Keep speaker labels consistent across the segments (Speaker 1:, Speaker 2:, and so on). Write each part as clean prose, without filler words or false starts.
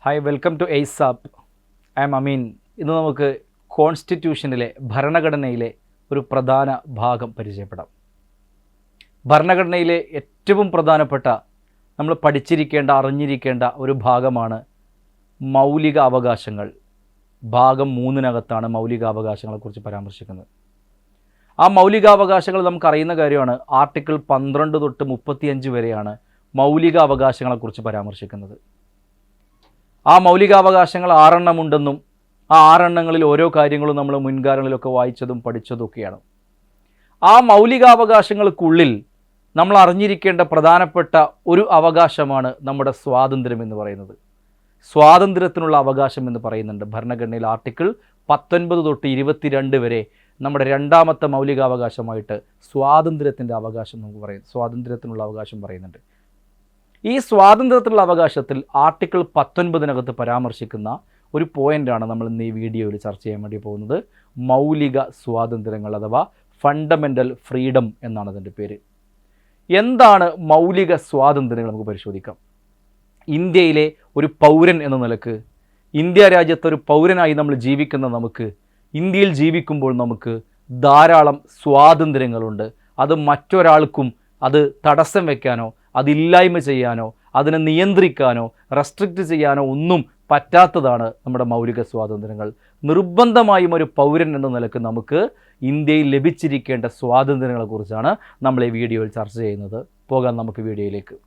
Speaker 1: Hi, welcome to ace app. I am Ameen. ഇന്ന് നമുക്ക് കോൺസ്റ്റിറ്റ്യൂഷനിലെ ഭരണഘടനയിലെ ഒരു പ്രധാന ഭാഗം പരിചയപ്പെടാം. ഭരണഘടനയിലെ ഏറ്റവും പ്രധാനപ്പെട്ട നമ്മൾ പഠിച്ചിരിക്കേണ്ട, അറിഞ്ഞിരിക്കേണ്ട ഒരു ഭാഗമാണ് മൗലിക അവകാശങ്ങൾ. ഭാഗം 3-നകത്താണ് മൗലികാവകാശങ്ങളെക്കുറിച്ച് പരാമർശിക്കുന്നത്. ആ മൗലികാവകാശങ്ങൾ നമുക്കറിയുന്ന കാര്യമാണ്. ആർട്ടിക്കിൾ 12 തൊട്ട് 35 വരെയാണ് മൗലിക അവകാശങ്ങളെക്കുറിച്ച് പരാമർശിക്കുന്നത്. ആ മൗലികാവകാശങ്ങൾ 6 എണ്ണമുണ്ടെന്നും ആ 6 എണ്ണങ്ങളിൽ ഓരോ കാര്യങ്ങളും നമ്മൾ മുൻകാലങ്ങളിലൊക്കെ വായിച്ചതും പഠിച്ചതൊക്കെയാണ്. ആ മൗലികാവകാശങ്ങൾക്കുള്ളിൽ നമ്മൾ അറിഞ്ഞിരിക്കേണ്ട പ്രധാനപ്പെട്ട ഒരു അവകാശമാണ് നമ്മുടെ സ്വാതന്ത്ര്യം എന്ന് പറയുന്നത്. സ്വാതന്ത്ര്യത്തിനുള്ള അവകാശം എന്ന് പറയുന്നുണ്ട് ഭരണഘടനയിൽ. ആർട്ടിക്കിൾ 19 തൊട്ട് 22 വരെ നമ്മുടെ രണ്ടാമത്തെ മൗലികാവകാശമായിട്ട് സ്വാതന്ത്ര്യത്തിൻ്റെ അവകാശം നമുക്ക് പറയുന്നു. സ്വാതന്ത്ര്യത്തിനുള്ള അവകാശം പറയുന്നുണ്ട്. ഈ സ്വാതന്ത്ര്യത്തിലുള്ള അവകാശത്തിൽ ആർട്ടിക്കിൾ 19-നകത്ത് പരാമർശിക്കുന്ന ഒരു പോയിൻ്റാണ് നമ്മൾ ഇന്ന് ഈ വീഡിയോയിൽ ചർച്ച ചെയ്യാൻ വേണ്ടി പോകുന്നത്. മൗലിക സ്വാതന്ത്ര്യങ്ങൾ അഥവാ ഫണ്ടമെൻ്റൽ ഫ്രീഡം എന്നാണ് അതിൻ്റെ പേര്. എന്താണ് മൗലിക സ്വാതന്ത്ര്യങ്ങൾ? നമുക്ക് പരിശോധിക്കാം. ഇന്ത്യയിലെ ഒരു പൗരൻ എന്ന നിലക്ക്, ഇന്ത്യ രാജ്യത്തെ ഒരു പൗരനായി നമ്മൾ ജീവിക്കുന്ന നമുക്ക്, ഇന്ത്യയിൽ ജീവിക്കുമ്പോൾ നമുക്ക് ധാരാളം സ്വാതന്ത്ര്യങ്ങളുണ്ട്. അത് മറ്റൊരാൾക്കും അത് തടസ്സം വയ്ക്കാനോ അതില്ലായ്മ ചെയ്യാനോ അതിനെ നിയന്ത്രിക്കാനോ റെസ്ട്രിക്റ്റ് ചെയ്യാനോ ഒന്നും പറ്റാത്തതാണ് നമ്മുടെ മൗലിക സ്വാതന്ത്ര്യങ്ങൾ. നിർബന്ധമായും ഒരു പൗരൻ എന്ന നിലക്ക് നമുക്ക് ഇന്ത്യയിൽ ലഭിച്ചിരിക്കേണ്ട സ്വാതന്ത്ര്യങ്ങളെക്കുറിച്ചാണ് നമ്മൾ ഈ വീഡിയോയിൽ ചർച്ച ചെയ്യുന്നത്. പോകാം നമുക്ക് വീഡിയോയിലേക്ക്.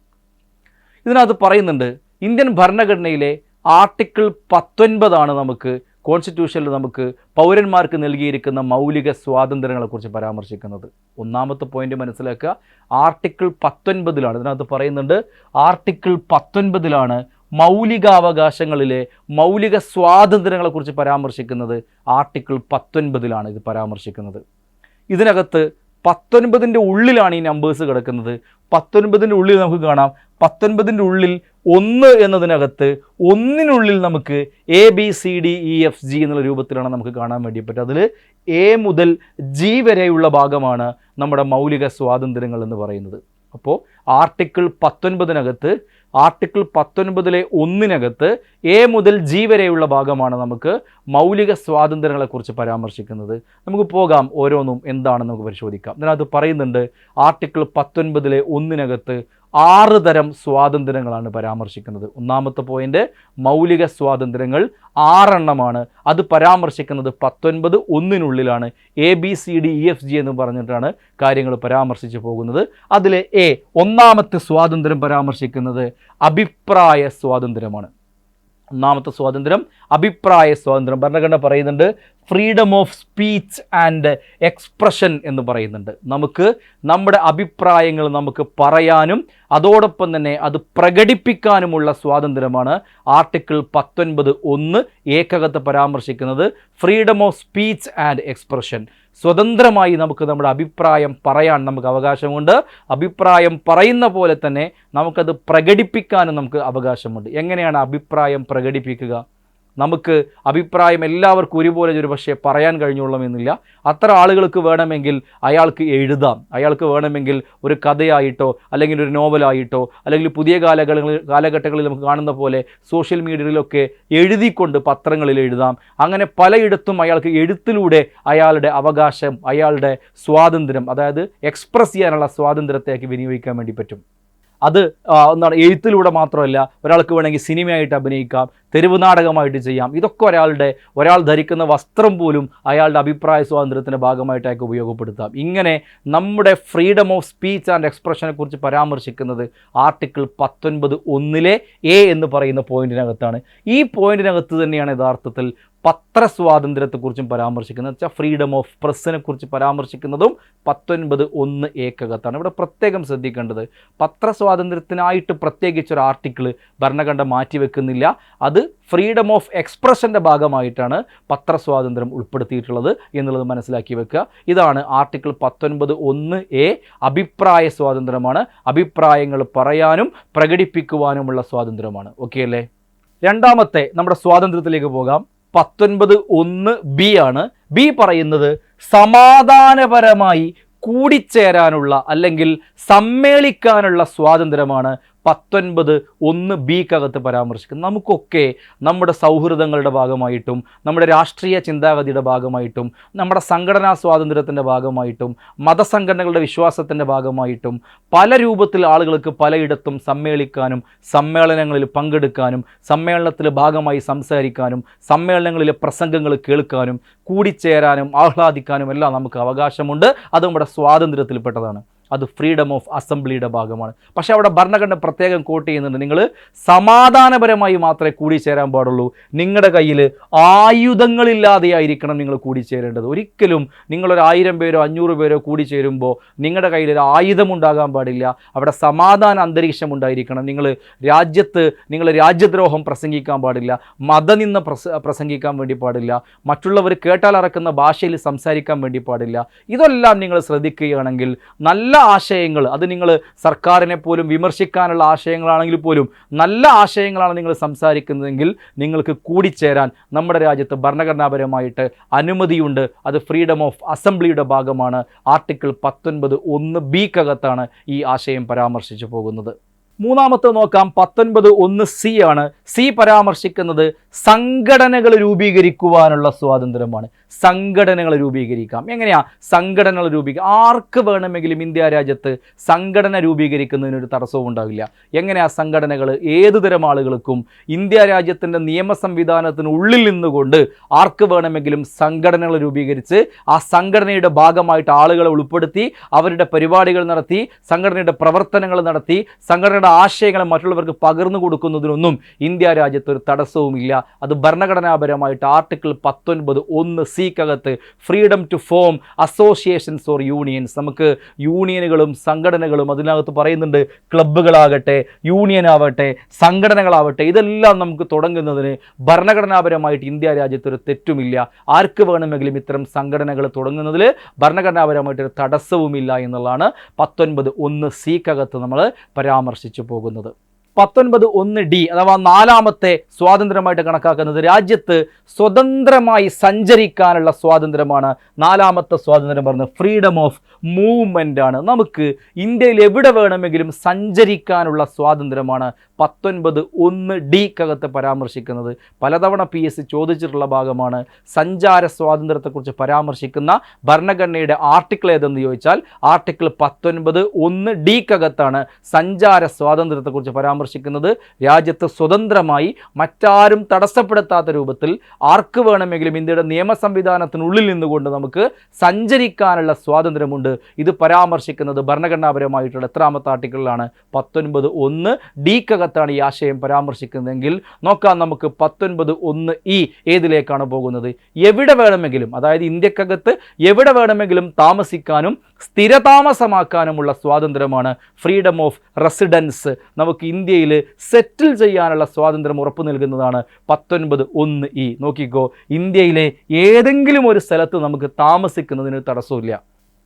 Speaker 1: ഇതിനകത്ത് പറയുന്നുണ്ട്, ഇന്ത്യൻ ഭരണഘടനയിലെ ആർട്ടിക്കിൾ 19 നമുക്ക് കോൺസ്റ്റിറ്റ്യൂഷനിൽ നമുക്ക് പൗരന്മാർക്ക് നൽകിയിരിക്കുന്ന മൗലിക സ്വാതന്ത്ര്യങ്ങളെക്കുറിച്ച് പരാമർശിക്കുന്നത്. ഒന്നാമത്തെ പോയിന്റ് മനസ്സിലാക്കുക. ആർട്ടിക്കിൾ 19 ഇതിനകത്ത് പറയുന്നുണ്ട്, ആർട്ടിക്കിൾ 19 മൗലികാവകാശങ്ങളിലെ മൗലിക സ്വാതന്ത്ര്യങ്ങളെക്കുറിച്ച് പരാമർശിക്കുന്നത്. ആർട്ടിക്കിൾ 19 ഇത് പരാമർശിക്കുന്നത്. ഇതിനകത്ത് 19ൻ്റെ ഉള്ളിലാണ് ഈ നമ്പേഴ്സ് കിടക്കുന്നത്. 19ൻ്റെ ഉള്ളിൽ നമുക്ക് കാണാം, 19ൻ്റെ ഉള്ളിൽ 1 എന്നതിനകത്ത് 1-നുള്ളിൽ നമുക്ക് ABCDEFG എന്നുള്ള രൂപത്തിലാണ് നമുക്ക് കാണാൻ വേണ്ടി പറ്റുക. അതിൽ A മുതൽ G വരെയുള്ള ഭാഗമാണ് നമ്മുടെ മൗലിക സ്വാതന്ത്ര്യങ്ങൾ എന്ന് പറയുന്നത്. അപ്പോൾ ആർട്ടിക്കിൾ 19-നകത്ത്, ആർട്ടിക്കിൾ 19-ലെ 1-നകത്ത് A മുതൽ G വരെയുള്ള ഭാഗമാണ് നമുക്ക് മൗലിക സ്വാതന്ത്ര്യങ്ങളെക്കുറിച്ച് പരാമർശിക്കുന്നത്. നമുക്ക് പോകാം, ഓരോന്നും എന്താണെന്ന് നമുക്ക് പരിശോധിക്കാം. ഇതിനകത്ത് പറയുന്നുണ്ട്, ആർട്ടിക്കിൾ 19-ലെ 1-നകത്ത് 6 തരം സ്വാതന്ത്ര്യങ്ങളാണ് പരാമർശിക്കുന്നത്. ഒന്നാമത്തെ പോയിന്റ്, മൗലിക സ്വാതന്ത്ര്യങ്ങൾ 6 എണ്ണമാണ്. അത് പരാമർശിക്കുന്നത് 19(1)നുള്ളിലാണ്. ABCDEFG എന്ന് പറഞ്ഞിട്ടാണ് കാര്യങ്ങൾ പരാമർശിച്ചു പോകുന്നത്. അതിലെ ഒന്നാമത്തെ സ്വാതന്ത്ര്യം പരാമർശിക്കുന്നത് അഭിപ്രായ സ്വാതന്ത്ര്യമാണ്. ഒന്നാമത്തെ സ്വാതന്ത്ര്യം അഭിപ്രായ സ്വാതന്ത്ര്യം. ഭരണഘടന പറയുന്നുണ്ട്, freedom of speech and expression എന്ന് പറയുന്നുണ്ട്. നമുക്ക് നമ്മുടെ അഭിപ്രായങ്ങൾ നമുക്ക് പറയാനും അതോടൊപ്പം തന്നെ അത് പ്രകടിപ്പിക്കാനുമുള്ള സ്വാതന്ത്ര്യമാണ് ആർട്ടിക്കിൾ 19(1) ഏകകത്ത് പരാമർശിക്കുന്നത്. Freedom of speech and expression. സ്വതന്ത്രമായി നമുക്ക് നമ്മുടെ അഭിപ്രായം പറയാൻ നമുക്ക് അവകാശമുണ്ട്. അഭിപ്രായം പറയുന്ന പോലെ തന്നെ നമുക്കത് പ്രകടിപ്പിക്കാനും നമുക്ക് അവകാശമുണ്ട്. എങ്ങനെയാണ് അഭിപ്രായം പ്രകടിപ്പിക്കുക? നമുക്ക് അഭിപ്രായം എല്ലാവർക്കും ഒരുപോലെ ഒരു പക്ഷേ പറയാൻ കഴിഞ്ഞോളണമെന്നില്ല. അത്ര ആളുകൾക്ക് വേണമെങ്കിൽ അയാൾക്ക് എഴുതാം. അയാൾക്ക് വേണമെങ്കിൽ ഒരു കഥയായിട്ടോ അല്ലെങ്കിൽ ഒരു നോവലായിട്ടോ അല്ലെങ്കിൽ പുതിയ കാലഘട്ടങ്ങളിൽ നമുക്ക് കാണുന്ന പോലെ സോഷ്യൽ മീഡിയയിലൊക്കെ എഴുതിക്കൊണ്ട് പത്രങ്ങളിൽ എഴുതാം. അങ്ങനെ പലയിടത്തും അയാൾക്ക് എഴുത്തിലൂടെ അയാളുടെ അവകാശം, അയാളുടെ സ്വാതന്ത്ര്യം, അതായത് എക്സ്പ്രസ് ചെയ്യാനുള്ള സ്വാതന്ത്ര്യത്തേക്ക് വിനിയോഗിക്കാൻ വേണ്ടി പറ്റും. അത് എഴുത്തിലൂടെ മാത്രമല്ല, ഒരാൾക്ക് വേണമെങ്കിൽ സിനിമയായിട്ട് അഭിനയിക്കാം, തെരുവ് നാടകമായിട്ട് ചെയ്യാം. ഇതൊക്കെ ഒരാൾ ധരിക്കുന്ന വസ്ത്രം പോലും അയാളുടെ അഭിപ്രായ സ്വാതന്ത്ര്യത്തിൻ്റെ ഭാഗമായിട്ടൊക്കെ ഉപയോഗപ്പെടുത്താം. ഇങ്ങനെ നമ്മുടെ ഫ്രീഡം ഓഫ് സ്പീച്ച് ആൻഡ് എക്സ്പ്രഷനെ കുറിച്ച് പരാമർശിക്കുന്നത് ആർട്ടിക്കിൾ 19(1)ലെ എന്ന് പറയുന്ന പോയിന്റിനകത്താണ്. ഈ പോയിന്റിനകത്ത് തന്നെയാണ് യഥാർത്ഥത്തിൽ പത്രസ്വാതന്ത്ര്യത്തെക്കുറിച്ചും പരാമർശിക്കുന്നത്. വെച്ചാൽ ഫ്രീഡം ഓഫ് പ്രസ്സിനെ കുറിച്ച് പരാമർശിക്കുന്നതും 19(1) ഏകകത്താണ്. ഇവിടെ പ്രത്യേകം ശ്രദ്ധിക്കേണ്ടത്, പത്രസ്വാതന്ത്ര്യത്തിനായിട്ട് പ്രത്യേകിച്ചൊരു ആർട്ടിക്കിൾ ഭരണഘടന മാറ്റിവെക്കുന്നില്ല. അത് ഫ്രീഡം ഓഫ് എക്സ്പ്രഷൻ്റെ ഭാഗമായിട്ടാണ് പത്രസ്വാതന്ത്ര്യം ഉൾപ്പെടുത്തിയിട്ടുള്ളത് എന്നുള്ളത് മനസ്സിലാക്കി വെക്കുക. ഇതാണ് ആർട്ടിക്കിൾ 19(1) അഭിപ്രായ സ്വാതന്ത്ര്യമാണ്. അഭിപ്രായങ്ങൾ പറയാനും പ്രകടിപ്പിക്കുവാനുമുള്ള സ്വാതന്ത്ര്യമാണ്. ഓക്കെ അല്ലേ? രണ്ടാമത്തെ നമ്മുടെ സ്വാതന്ത്ര്യത്തിലേക്ക് പോകാം. 19(1)(b) ആണ്. ബി പറയുന്നത് സമാധാനപരമായി കൂടിച്ചേരാനുള്ള അല്ലെങ്കിൽ സമ്മേളിക്കാനുള്ള സ്വാതന്ത്ര്യമാണ് 19(1)(b)ക്കകത്ത് പരാമർശിക്കുന്നത്. നമുക്കൊക്കെ നമ്മുടെ സൗഹൃദങ്ങളുടെ ഭാഗമായിട്ടും നമ്മുടെ രാഷ്ട്രീയ ചിന്താഗതിയുടെ ഭാഗമായിട്ടും നമ്മുടെ സംഘടനാ സ്വാതന്ത്ര്യത്തിൻ്റെ ഭാഗമായിട്ടും മതസംഘടനകളുടെ വിശ്വാസത്തിൻ്റെ ഭാഗമായിട്ടും പല രൂപത്തിൽ ആളുകൾക്ക് പലയിടത്തും സമ്മേളിക്കാനും സമ്മേളനങ്ങളിൽ പങ്കെടുക്കാനും സമ്മേളനത്തിൽ ഭാഗമായി സംസാരിക്കാനും സമ്മേളനങ്ങളിലെ പ്രസംഗങ്ങൾ കേൾക്കാനും കൂടിച്ചേരാനും ആഹ്ലാദിക്കാനും എല്ലാം നമുക്ക് അവകാശമുണ്ട്. അത് നമ്മുടെ സ്വാതന്ത്ര്യത്തിൽപ്പെട്ടതാണ്. അത് ഫ്രീഡം ഓഫ് അസംബ്ലിയുടെ ഭാഗമാണ്. പക്ഷേ അവിടെ ഭരണഘടന പ്രത്യേകം കോട്ട് ചെയ്യുന്നുണ്ട്, നിങ്ങൾ സമാധാനപരമായി മാത്രമേ കൂടിച്ചേരാൻ പാടുള്ളൂ. നിങ്ങളുടെ കയ്യിൽ ആയുധങ്ങളില്ലാതെയായിരിക്കണം നിങ്ങൾ കൂടിച്ചേരേണ്ടത്. ഒരിക്കലും നിങ്ങളൊരു 1000 പേരോ 500 പേരോ കൂടിച്ചേരുമ്പോൾ നിങ്ങളുടെ കയ്യിൽ ഒരു ആയുധമുണ്ടാകാൻ പാടില്ല. അവിടെ സമാധാന അന്തരീക്ഷം ഉണ്ടായിരിക്കണം. നിങ്ങൾ രാജ്യദ്രോഹം പ്രസംഗിക്കാൻ പാടില്ല, മതനിന്ദ പ്രസംഗിക്കാൻ വേണ്ടി പാടില്ല, മറ്റുള്ളവർ കേട്ടാലറക്കുന്ന ഭാഷയിൽ സംസാരിക്കാൻ വേണ്ടി പാടില്ല. ഇതെല്ലാം നിങ്ങൾ ശ്രദ്ധിക്കുകയാണെങ്കിൽ നല്ല ആശയങ്ങൾ, അത് നിങ്ങൾ സർക്കാരിനെ പോലും വിമർശിക്കാനുള്ള ആശയങ്ങളാണെങ്കിൽ പോലും നല്ല ആശയങ്ങളാണ് നിങ്ങൾ സംസാരിക്കുന്നതെങ്കിൽ നിങ്ങൾക്ക് കൂടിച്ചേരാൻ നമ്മുടെ രാജ്യത്ത് ഭരണഘടനാപരമായിട്ട് അനുമതിയുണ്ട്. അത് ഫ്രീഡം ഓഫ് അസംബ്ലിയുടെ ഭാഗമാണ്. ആർട്ടിക്കിൾ 19(1)(b)ക്കകത്താണ് ഈ ആശയം പരാമർശിച്ചു പോകുന്നത്. മൂന്നാമത്തെ നോക്കാം, 19(1)(c) ആണ്. സി പരാമർശിക്കുന്നത് സംഘടനകൾ രൂപീകരിക്കുവാനുള്ള സ്വാതന്ത്ര്യമാണ്. സംഘടനകൾ രൂപീകരിക്കാം. എങ്ങനെയാ സംഘടനകൾ ആർക്ക് വേണമെങ്കിലും ഇന്ത്യ രാജ്യത്ത് സംഘടന രൂപീകരിക്കുന്നതിനൊരു തടസ്സവും ഉണ്ടാവില്ല. എങ്ങനെയാ സംഘടനകൾ ഏതു തരം ആളുകൾക്കും ഇന്ത്യ രാജ്യത്തിൻ്റെ നിയമ സംവിധാനത്തിനുള്ളിൽ നിന്നുകൊണ്ട് ആർക്ക് വേണമെങ്കിലും സംഘടനകൾ രൂപീകരിച്ച് ആ സംഘടനയുടെ ഭാഗമായിട്ട് ആളുകളെ ഉൾപ്പെടുത്തി അവരുടെ പരിപാടികൾ നടത്തി സംഘടനയുടെ പ്രവർത്തനങ്ങൾ നടത്തി സംഘടനയുടെ ആശയങ്ങളെ മറ്റുള്ളവർക്ക് പകർന്നു കൊടുക്കുന്നതിനൊന്നും ഇന്ത്യ രാജ്യത്ത് ഒരു തടസ്സവുമില്ല. അത് ഭരണഘടനാപരമായിട്ട് ആർട്ടിക്കിൾ 19(1)(c)ക്കകത്ത് freedom to form associations or unions, നമുക്ക് യൂണിയനുകളും സംഘടനകളും അതിനകത്ത് പറയുന്നുണ്ട്, ക്ലബ്ബുകളാകട്ടെ യൂണിയൻ ആവട്ടെ സംഘടനകളാവട്ടെ, ഇതെല്ലാം നമുക്ക് തുടങ്ങുന്നതിന് ഭരണഘടനാപരമായിട്ട് ഇന്ത്യ രാജ്യത്ത് ഒരു തെറ്റുമില്ല. ആർക്ക് വേണമെങ്കിലും ഇത്തരം സംഘടനകൾ തുടങ്ങുന്നതിൽ ഭരണഘടനാപരമായിട്ടൊരു തടസ്സവുമില്ല എന്നുള്ളതാണ് 19(1)(c)ക്കകത്ത് നമ്മൾ പരാമർശിച്ചു പോകുന്നത്. 19(1)(d) അഥവാ നാലാമത്തെ സ്വാതന്ത്ര്യമായിട്ട് കണക്കാക്കുന്നത് രാജ്യത്ത് സ്വതന്ത്രമായി സഞ്ചരിക്കാനുള്ള സ്വാതന്ത്ര്യമാണ്. നാലാമത്തെ സ്വാതന്ത്ര്യം പറഞ്ഞത് ഫ്രീഡം ഓഫ് മൂവ്മെൻ്റ് ആണ്. നമുക്ക് ഇന്ത്യയിൽ എവിടെ വേണമെങ്കിലും സഞ്ചരിക്കാനുള്ള സ്വാതന്ത്ര്യമാണ് 19(1)(d)ക്കകത്ത് പരാമർശിക്കുന്നത്. പലതവണ PSC ചോദിച്ചിട്ടുള്ള ഭാഗമാണ്. സഞ്ചാര സ്വാതന്ത്ര്യത്തെക്കുറിച്ച് പരാമർശിക്കുന്ന ഭരണഘടനയുടെ ആർട്ടിക്കിൾ ഏതെന്ന് ചോദിച്ചാൽ ആർട്ടിക്കിൾ 19(1)(d)ക്കകത്താണ് സഞ്ചാര സ്വാതന്ത്ര്യത്തെക്കുറിച്ച് പരാമർശിക്കുന്നത്. രാജ്യത്ത് സ്വതന്ത്രമായി മറ്റാരും തടസ്സപ്പെടുത്താത്ത രൂപത്തിൽ ആർക്ക് വേണമെങ്കിലും ഇന്ത്യയുടെ നിയമ സംവിധാനത്തിനുള്ളിൽ നിന്നുകൊണ്ട് നമുക്ക് സഞ്ചരിക്കാനുള്ള സ്വാതന്ത്ര്യമുണ്ട്. ഇത് പരാമർശിക്കുന്നത് ഭരണഘടനാപരമായിട്ടുള്ള എത്രാമത്തെ ആർട്ടിക്കിളിലാണ്? 19(1)(d)ക്കകത്താണ് ഈ ആശയം പരാമർശിക്കുന്നതെങ്കിൽ നോക്കാം നമുക്ക് 19(1)(e) ഏതിലേക്കാണ് പോകുന്നത്? എവിടെ വേണമെങ്കിലും, അതായത് ഇന്ത്യക്കകത്ത് എവിടെ വേണമെങ്കിലും താമസിക്കാനും സ്ഥിരതാമസമാക്കാനുമുള്ള സ്വാതന്ത്ര്യമാണ് ഫ്രീഡം ഓഫ് റെസിഡൻസ്. നമുക്ക് ഇന്ത്യയിൽ സെറ്റിൽ ചെയ്യാനുള്ള സ്വാതന്ത്ര്യം ഉറപ്പു നൽകുന്നതാണ് 19(1)(e). നോക്കിക്കോ, ഇന്ത്യയിലെ ഏതെങ്കിലും ഒരു സ്ഥലത്ത് നമുക്ക് താമസിക്കുന്നതിന് തടസ്സമില്ല.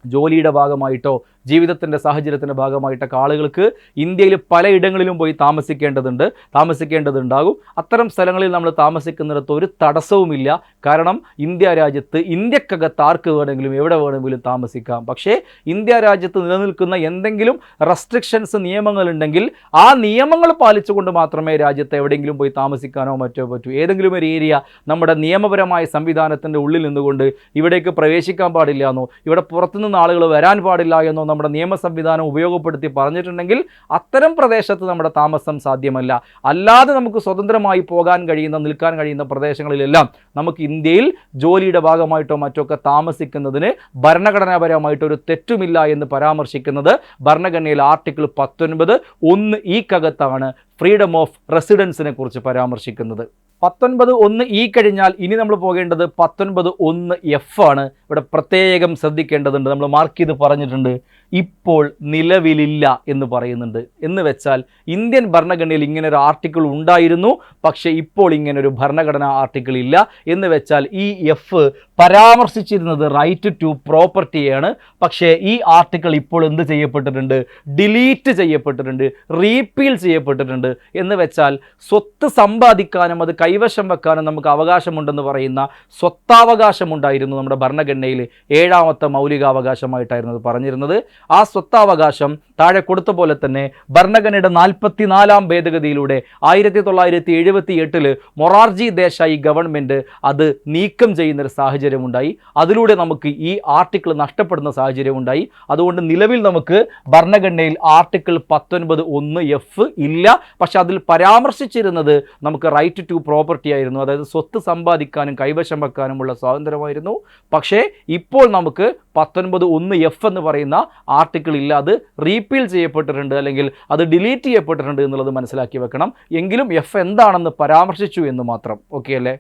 Speaker 1: ജോലിയുടെ ഭാഗമായിട്ടോ ജീവിതത്തിൻ്റെ സാഹചര്യത്തിൻ്റെ ഭാഗമായിട്ടൊക്കെ ആളുകൾക്ക് ഇന്ത്യയിൽ പലയിടങ്ങളിലും പോയി താമസിക്കേണ്ടതുണ്ടാകും. അത്തരം സ്ഥലങ്ങളിൽ നമ്മൾ താമസിക്കുന്നിടത്ത് ഒരു തടസ്സവുമില്ല. കാരണം ഇന്ത്യ രാജ്യത്ത് ഇന്ത്യക്കകത്ത് ആർക്ക് വേണമെങ്കിലും എവിടെ വേണമെങ്കിലും താമസിക്കാം. പക്ഷേ ഇന്ത്യ രാജ്യത്ത് നിലനിൽക്കുന്ന എന്തെങ്കിലും റെസ്ട്രിക്ഷൻസ് നിയമങ്ങളുണ്ടെങ്കിൽ ആ നിയമങ്ങൾ പാലിച്ചുകൊണ്ട് മാത്രമേ രാജ്യത്ത് എവിടെയെങ്കിലും പോയി താമസിക്കാനോ മറ്റോ പറ്റൂ. ഏതെങ്കിലും ഒരു ഏരിയ നമ്മുടെ നിയമപരമായ സംവിധാനത്തിൻ്റെ ഉള്ളിൽ നിന്നുകൊണ്ട് ഇവിടേക്ക് പ്രവേശിക്കാൻ പാടില്ല എന്നോ ഇവിടെ പുറത്തുനിന്ന് ആളുകൾ വരാൻ പാടില്ല എന്നോ നമ്മുടെ നിയമ സംവിധാനം ഉപയോഗപ്പെടുത്തി പറഞ്ഞിട്ടുണ്ടെങ്കിൽ അത്തരം പ്രദേശത്ത് നമ്മുടെ താമസം സാധ്യമല്ല. അല്ലാതെ നമുക്ക് സ്വതന്ത്രമായി പോകാൻ കഴിയുന്ന നിൽക്കാൻ കഴിയുന്ന പ്രദേശങ്ങളിലെല്ലാം നമുക്ക് ഇന്ത്യയിൽ ജോലിയുടെ ഭാഗമായിട്ടോ മറ്റൊക്കെ താമസിക്കുന്നതിന് ഭരണഘടനാപരമായിട്ടൊരു തെറ്റുമില്ല എന്ന് പരാമർശിക്കുന്നത് ഭരണഘടനയിൽ ആർട്ടിക്കിൾ 19(1)(e)ക്കകത്താണ് ഫ്രീഡം ഓഫ് റെസിഡൻസിനെ കുറിച്ച് പരാമർശിക്കുന്നത്. 19(1)(e) കഴിഞ്ഞാൽ ഇനി നമ്മൾ പോകേണ്ടത് 19(1)(f) ആണ്. ഇവിടെ പ്രത്യേകം ശ്രദ്ധിക്കേണ്ടതുണ്ട്. നമ്മൾ മാർക്ക് ചെയ്ത് പറഞ്ഞിട്ടുണ്ട്, ഇപ്പോൾ നിലവിലില്ല എന്ന് പറയുന്നുണ്ട്. എന്ന് വെച്ചാൽ ഇന്ത്യൻ ഭരണഘടനയിൽ ഇങ്ങനെ ഒരു ആർട്ടിക്കിൾ ഉണ്ടായിരുന്നു, പക്ഷേ ഇപ്പോൾ ഇങ്ങനൊരു ഭരണഘടനാ ആർട്ടിക്കിൾ ഇല്ല. എന്ന് വെച്ചാൽ ഈ എഫ് പരാമർശിച്ചിരുന്നത് റൈറ്റ് ടു പ്രോപ്പർട്ടിയാണ്. പക്ഷേ ഈ ആർട്ടിക്കിൾ ഇപ്പോൾ എന്ത് ചെയ്യപ്പെട്ടിട്ടുണ്ട്? ഡിലീറ്റ് ചെയ്യപ്പെട്ടിട്ടുണ്ട്, റീപ്പീൽ ചെയ്യപ്പെട്ടിട്ടുണ്ട്. എന്ന് വെച്ചാൽ സ്വത്ത് സമ്പാദിക്കാനും അത് കൈവശം വെക്കാനും നമുക്ക് അവകാശമുണ്ടെന്ന് പറയുന്ന സ്വത്താവകാശമുണ്ടായിരുന്നു നമ്മുടെ ഭരണഘടനയിൽ. 7ാമത്തെ മൗലികാവകാശമായിട്ടായിരുന്നു അത് പറഞ്ഞിരുന്നത്. ആ സ്വത്താവകാശം താഴെ കൊടുത്ത പോലെ തന്നെ ഭരണഘടനയുടെ 44-ാം ഭേദഗതിയിലൂടെ 1978 മൊറാർജി ദേശായി ഗവൺമെൻറ് അത് നീക്കം ചെയ്യുന്നൊരു സാഹചര്യമുണ്ടായി. അതിലൂടെ നമുക്ക് ഈ ആർട്ടിക്കിൾ നഷ്ടപ്പെടുന്ന സാഹചര്യമുണ്ടായി. അതുകൊണ്ട് നിലവിൽ നമുക്ക് ഭരണഘടനയിൽ ആർട്ടിക്കിൾ 19(1)(f) ഇല്ല. പക്ഷെ അതിൽ പരാമർശിച്ചിരുന്നത് നമുക്ക് റൈറ്റ് ടു പ്രോപ്പർട്ടി ആയിരുന്നു, അതായത് സ്വത്ത് സമ്പാദിക്കാനും കൈവശം വെക്കാനുമുള്ള സ്വാതന്ത്ര്യമായിരുന്നു. പക്ഷേ ഇപ്പോൾ നമുക്ക് 19(1)(f) എന്ന് പറയുന്ന ആർട്ടിക്കിൾ ഇല്ല, അത് റീപ്പീൽ ചെയ്യപ്പെട്ടിട്ടുണ്ട്, അല്ലെങ്കിൽ അത് ഡിലീറ്റ് ചെയ്യപ്പെട്ടിട്ടുണ്ട് എന്നുള്ളത് മനസ്സിലാക്കി വെക്കണം. എങ്കിലും എഫ് എന്താണെന്ന് പരാമർശിച്ചു എന്ന് മാത്രം. ഓക്കെ അല്ലേ?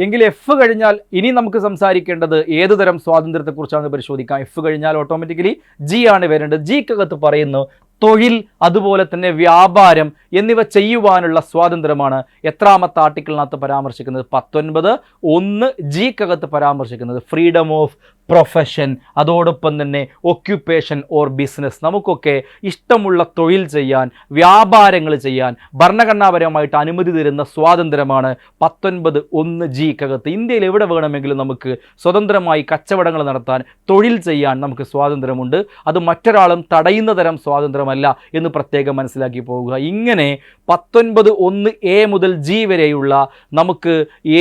Speaker 1: എങ്കിൽ എഫ് കഴിഞ്ഞാൽ ഇനി നമുക്ക് സംസാരിക്കേണ്ടത് ഏത് തരം സ്വാതന്ത്ര്യത്തെക്കുറിച്ചാണെന്ന് പരിശോധിക്കാം. എഫ് കഴിഞ്ഞാൽ ഓട്ടോമാറ്റിക്കലി ജി ആണ് വരേണ്ടത്. ജിക്കകത്ത് പറയുന്നു തൊഴിൽ, അതുപോലെ തന്നെ വ്യാപാരം എന്നിവ ചെയ്യുവാനുള്ള സ്വാതന്ത്ര്യമാണ് എത്രാമത്തെ ആർട്ടിക്കിളിനകത്ത് പരാമർശിക്കുന്നത്? 19(1)(g)കകത്ത് പരാമർശിക്കുന്നത് ഫ്രീഡം ഓഫ് പ്രൊഫഷൻ, അതോടൊപ്പം തന്നെ ഒക്യുപ്പേഷൻ ഓർ ബിസിനസ്. നമുക്കൊക്കെ ഇഷ്ടമുള്ള തൊഴിൽ ചെയ്യാൻ, വ്യാപാരങ്ങൾ ചെയ്യാൻ ഭരണഘടനാപരമായിട്ട് അനുമതി തരുന്ന സ്വാതന്ത്ര്യമാണ് 19(1)(g)കകത്ത്. ഇന്ത്യയിൽ എവിടെ വേണമെങ്കിലും നമുക്ക് സ്വതന്ത്രമായി കച്ചവടങ്ങൾ നടത്താൻ, തൊഴിൽ ചെയ്യാൻ നമുക്ക് സ്വാതന്ത്ര്യമുണ്ട്. അത് മറ്റൊരാളും തടയുന്ന തരം സ്വാതന്ത്ര്യമല്ല എന്ന് പ്രത്യേകം മനസ്സിലാക്കി പോവുക. ഇങ്ങനെ 19(1)(a) മുതൽ G വരെയുള്ള നമുക്ക്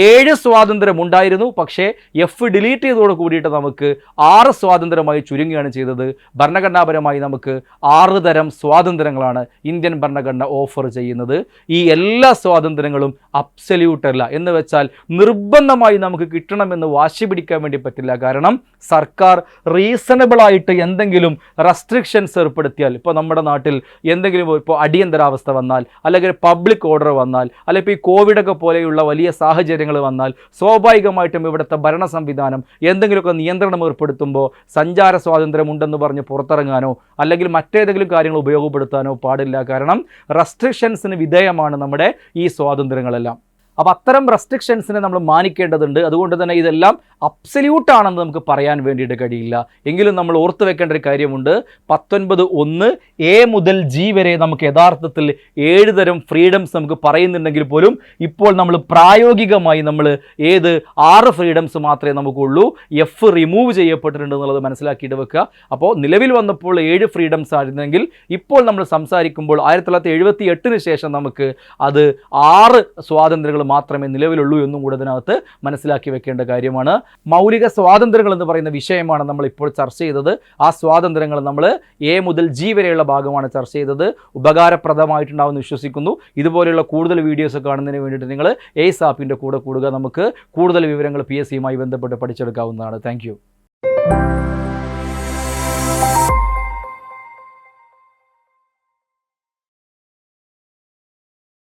Speaker 1: 7 സ്വാതന്ത്ര്യം ഉണ്ടായിരുന്നു. പക്ഷേ എഫ് ഡിലീറ്റ് ചെയ്തതോട് കൂടിയിട്ട് നമുക്ക് 6 സ്വാതന്ത്ര്യമായി ചുരുങ്ങുകയാണ് ചെയ്തത്. ഭരണഘടനാപരമായി നമുക്ക് 6 തരം സ്വാതന്ത്ര്യങ്ങളാണ് ഇന്ത്യൻ ഭരണഘടന ഓഫർ ചെയ്യുന്നത്. ഈ എല്ലാ സ്വാതന്ത്ര്യങ്ങളും അബ്സല്യൂട്ട് അല്ല, എന്ന് വെച്ചാൽ നിർബന്ധമായി നമുക്ക് കിട്ടണമെന്ന് വാശി പിടിക്കാൻ വേണ്ടി പറ്റില്ല. കാരണം സർക്കാർ റീസണബിൾ ആയിട്ട് എന്തെങ്കിലും റെസ്ട്രിക്ഷൻസ് ഏർപ്പെടുത്തിയാൽ, ഇപ്പോൾ നമ്മുടെ നാട്ടിൽ എന്തെങ്കിലും ഇപ്പോൾ അടിയന്തരാവസ്ഥ വന്നാൽ, അല്ലെങ്കിൽ പബ്ലിക് ഓർഡർ വന്നാൽ, അല്ലെങ്കിൽ ഇപ്പോൾ ഈ കോവിഡൊക്കെ പോലെയുള്ള വലിയ സാഹചര്യങ്ങൾ വന്നാൽ, സ്വാഭാവികമായിട്ടും ഇവിടുത്തെ ഭരണ സംവിധാനം എന്തെങ്കിലുമൊക്കെ നിയന്ത്രണം ഏർപ്പെടുത്തുമ്പോൾ സഞ്ചാര സ്വാതന്ത്ര്യം ഉണ്ടെന്ന് പറഞ്ഞ് പുറത്തിറങ്ങാനോ അല്ലെങ്കിൽ മറ്റേതെങ്കിലും കാര്യങ്ങൾ ഉപയോഗപ്പെടുത്താനോ പാടില്ല. കാരണം റെസ്ട്രിക്ഷൻസിന് വിധേയമാണ് നമ്മുടെ ഈ സ്വാതന്ത്ര്യങ്ങളെല്ലാം. അപ്പോൾ അത്തരം റെസ്ട്രിക്ഷൻസിനെ നമ്മൾ മാനിക്കേണ്ടതുണ്ട്. അതുകൊണ്ട് തന്നെ ഇതെല്ലാം അബ്സല്യൂട്ട് ആണെന്ന് നമുക്ക് പറയാൻ വേണ്ടിയിട്ട് കഴിയില്ല. എങ്കിലും നമ്മൾ ഓർത്ത് വെക്കേണ്ട ഒരു കാര്യമുണ്ട്, 19(1)(a) മുതൽ G വരെ നമുക്ക് യഥാർത്ഥത്തിൽ 7 തരം ഫ്രീഡംസ് നമുക്ക് പറയുന്നുണ്ടെങ്കിൽ പോലും ഇപ്പോൾ നമ്മൾ പ്രായോഗികമായി നമ്മൾ 6 ഫ്രീഡംസ് മാത്രമേ നമുക്കുള്ളൂ. എഫ് റിമൂവ് ചെയ്യപ്പെട്ടിട്ടുണ്ട് എന്നുള്ളത് മനസ്സിലാക്കിയിട്ട് വെക്കുക. അപ്പോൾ നിലവിൽ വന്നപ്പോൾ 7 ഫ്രീഡംസ് ആയിരുന്നെങ്കിൽ ഇപ്പോൾ നമ്മൾ സംസാരിക്കുമ്പോൾ 1978 ശേഷം നമുക്ക് അത് 6 സ്വാതന്ത്ര്യങ്ങൾ മാത്രമേ നിലവിലുള്ളൂ എന്നും കൂടെ ഇതിനകത്ത് മനസ്സിലാക്കി വെക്കേണ്ട കാര്യമാണ്. മൗലിക സ്വാതന്ത്ര്യങ്ങൾ എന്ന് പറയുന്ന വിഷയമാണ് നമ്മൾ ഇപ്പോൾ ചർച്ച ചെയ്തത്. ആ സ്വാതന്ത്ര്യങ്ങൾ നമ്മൾ എ മുതൽ ജി വരെയുള്ള ഭാഗമാണ് ചർച്ച ചെയ്തത്. ഉപകാരപ്രദമായിട്ടുണ്ടാവുമെന്ന് വിശ്വസിക്കുന്നു. ഇതുപോലെയുള്ള കൂടുതൽ വീഡിയോസ് കാണുന്നതിന് വേണ്ടിയിട്ട് നിങ്ങൾ എയ്സ് ആപ്പിൻ്റെ കൂടെ കൂടുക. നമുക്ക് കൂടുതൽ വിവരങ്ങൾ PSC യുമായി ബന്ധപ്പെട്ട് പഠിച്ചെടുക്കാവുന്നതാണ്. താങ്ക്